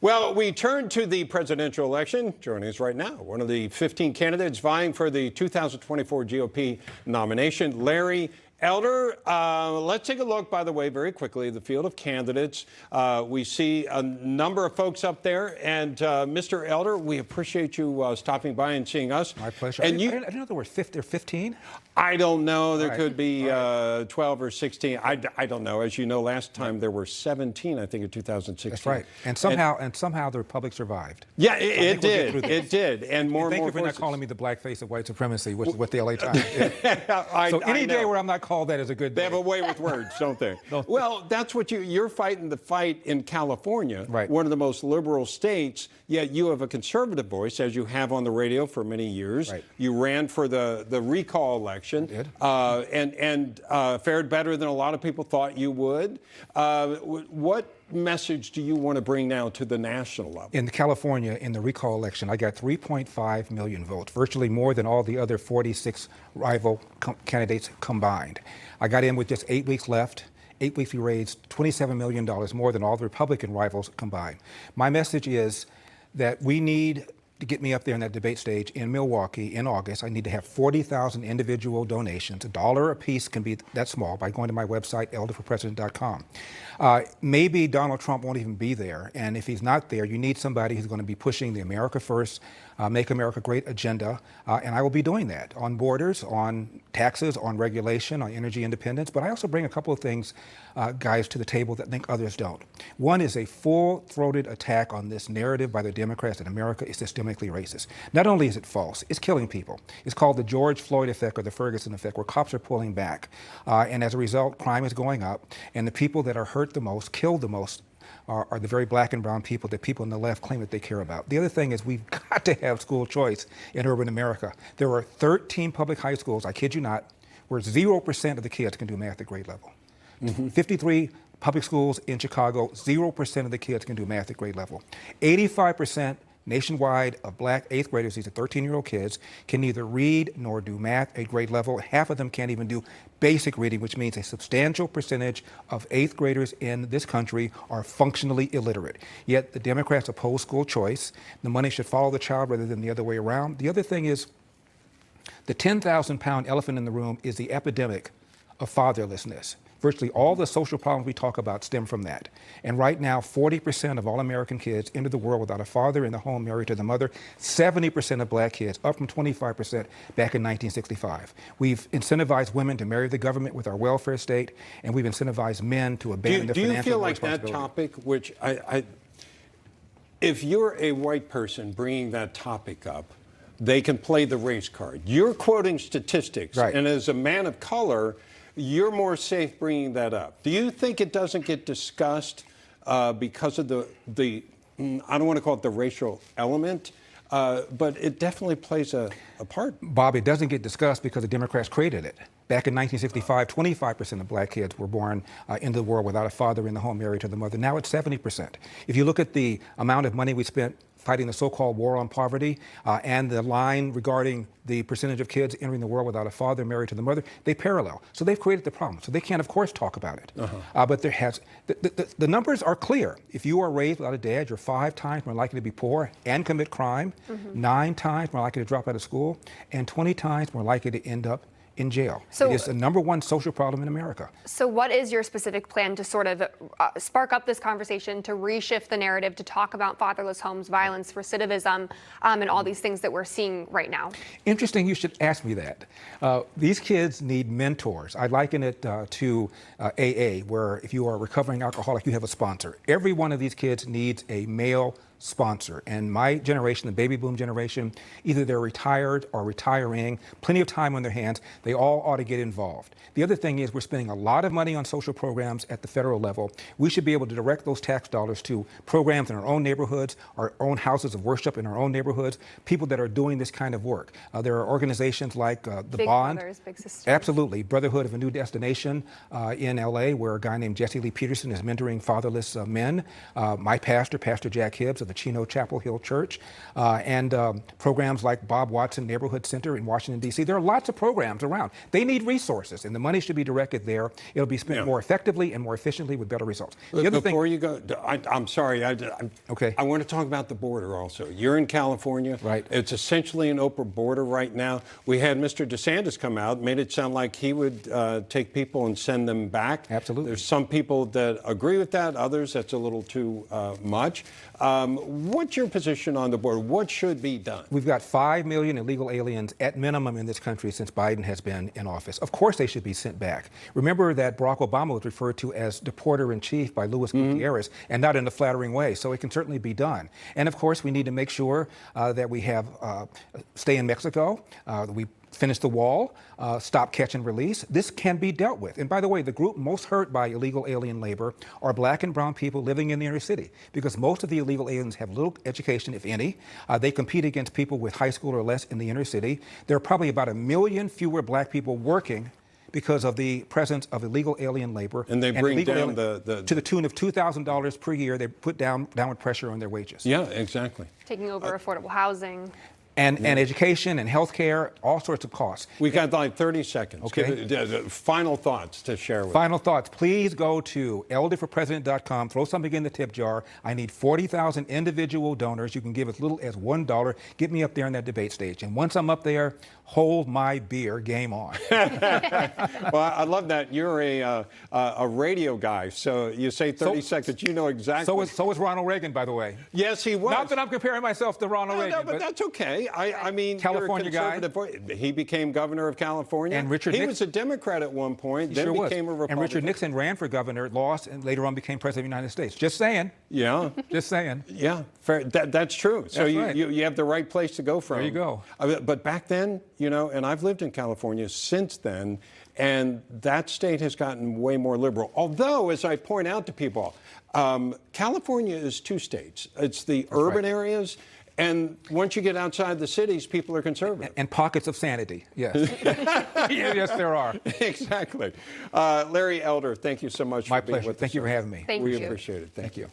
Well, we turn to the presidential election. Joining us right now, one of the 15 candidates vying for the 2024 GOP nomination, Larry Elder. Let's take a look, by the way, very quickly, the field of candidates. We see a number of folks up there. And Mr. Elder, we appreciate you stopping by and seeing us. My pleasure. And I didn't know there were 15. I don't know. There right. could be 12 or 16. I don't know. As you know, last time there were 17, I think, in 2016. That's right. And somehow the Republic survived. Yeah, it did. It did. And more Thank and more you for voices. not calling me the blackface of white supremacy, which is what the LA Times did. So any day where I'm not called that is a good day. They have a way with words, don't they? Well, that's what you're fighting the fight in California, right. One of the most liberal states, yet you have a conservative voice, as you have on the radio for many years. Right. You ran for the recall election. I did. And fared better than a lot of people thought you would. What message do you want to bring now to the national level? In California, in the recall election, I got 3.5 million votes, virtually more than all the other 46 rival candidates combined. I got in with just 8 weeks left. 8 weeks, we raised $27 million, more than all the Republican rivals combined. My message is that we need to get me up there in that debate stage in Milwaukee in August. I need to have 40,000 individual donations. $1 a piece can be that small by going to my website, elderforpresident.com. Maybe Donald Trump won't even be there. And if he's not there, you need somebody who's going to be pushing the America First, Make America Great agenda. And I will be doing that on borders, on taxes, on regulation, on energy independence. But I also bring a couple of things, guys, to the table that I think others don't. One is a full-throated attack on this narrative by the Democrats that America is systemically racist. Not only is it false, it's killing people. It's called the George Floyd effect or the Ferguson effect, where cops are pulling back. And as a result, crime is going up. And the people that are hurt the most, killed the most, are the very black and brown people that people on the left claim that they care about. The other thing is we've got to have school choice in urban America. There are 13 public high schools, I kid you not, where 0% of the kids can do math at grade level. 53 public schools in Chicago, 0% of the kids can do math at grade level. 85% nationwide of black 8th graders, these are 13-year-old kids, can neither read nor do math at grade level. Half of them can't even do basic reading, which means a substantial percentage of 8th graders in this country are functionally illiterate. Yet the Democrats oppose school choice. The money should follow the child rather than the other way around. The other thing is the 10,000-pound elephant in the room is the epidemic of fatherlessness. Virtually all the social problems we talk about stem from that. And right now, 40% of all American kids enter the world without a father in the home married to the mother. 70% of black kids, up from 25% back in 1965. We've incentivized women to marry the government with our welfare state, and we've incentivized men to abandon their financial responsibility. Do you feel like that topic, which if you're a white person bringing that topic up, they can play the race card. You're quoting statistics, right. And as a man of color, you're more safe bringing that up. Do you think it doesn't get discussed because of the I don't want to call it the racial element, but it definitely plays a part? Bob, it doesn't get discussed because the Democrats created it. Back in 1965, 25% of black kids were born into the world without a father in the home married to the mother. Now it's 70%. If you look at the amount of money we spent fighting the so-called war on poverty and the line regarding the percentage of kids entering the world without a father married to the mother, they parallel. So they've created the problem. So they can't, of course, talk about it. But there has the numbers are clear. If you are raised without a dad, you're 5 times more likely to be poor and commit crime, 9 times more likely to drop out of school, and 20 times more likely to end up in jail. So, it is the #1 social problem in America. So what is your specific plan to sort of spark up this conversation, to reshift the narrative, to talk about fatherless homes, violence, recidivism, and all these things that we're seeing right now? Interesting you should ask me that. These kids need mentors. I liken it to AA, where if you are a recovering alcoholic, you have a sponsor. Every one of these kids needs a male sponsor. And my generation, the baby boom generation, either they're retired or retiring, plenty of time on their hands, they all ought to get involved. The other thing is we're spending a lot of money on social programs at the federal level. We should be able to direct those tax dollars to programs in our own neighborhoods, our own houses of worship in our own neighborhoods, people that are doing this kind of work. There are organizations like the Big Bond. Brothers, Big Sisters. Absolutely. Brotherhood of a New Destination in LA, where a guy named Jesse Lee Peterson is mentoring fatherless men. My pastor, Pastor Jack Hibbs, of the Chino Chapel Hill Church, and programs like Bob Watson Neighborhood Center in Washington, D.C. There are lots of programs around. They need resources, and the money should be directed there. It'll be spent more effectively and more efficiently with better results. The other Before thing, you go, I'm sorry. Okay. I want to talk about the border also. You're in California. Right. It's essentially an open border right now. We had Mr. DeSantis come out, made it sound like he would take people and send them back. Absolutely. There's some people that agree with that. Others, that's a little too much. What's your position on the border? What should be done? we've got 5 million illegal aliens at minimum in this country since Biden has been in office. Of course they should be sent back. Remember that Barack Obama was referred to as deporter-in-chief by Luis Gutierrez, and not in a flattering way, so it can certainly be done. And of course, we need to make sure that we have stay in Mexico, we finish the wall, stop, catch, and release. This can be dealt with. And by the way, the group most hurt by illegal alien labor are black and brown people living in the inner city, because most of the illegal aliens have little education, if any. They compete against people with high school or less in the inner city. There are probably about 1 million fewer black people working because of the presence of illegal alien labor. And they bring down to the tune of $2,000 per year. They put downward pressure on their wages. Yeah, exactly. Taking over affordable housing. And education and health care, all sorts of costs. We got like 30 seconds. Okay. Final thoughts to share with Final thoughts. Please go to elderforpresident.com. Throw something in the tip jar. I need 40,000 individual donors. You can give as little as $1. Get me up there in that debate stage. And once I'm up there, hold my beer. Game on. Well, I love that. You're a radio guy, so you say 30 seconds. You know exactly. So was Ronald Reagan, by the way. Yes, he was. Not that I'm comparing myself to Ronald Reagan. No, but that's okay. I mean, California you're a conservative guy. He became governor of California. And Richard he Nixon was a Democrat at one point, then sure became a was. Republican. And Richard Nixon ran for governor, lost, and later on became president of the United States. Just saying. Yeah. Just saying. Yeah, fair. That's true. So That's right. you have the right place to go from. There you go. But back then, and I've lived in California since then, and that state has gotten way more liberal. Although, as I point out to people, California is 2 states. It's the urban areas, and once you get outside the cities, people are conservative. And pockets of sanity, yes. Yes, there are. Exactly. Larry Elder, thank you so much My for being pleasure. with us. Thank you for having me. Thank We you. appreciate it. Thank you.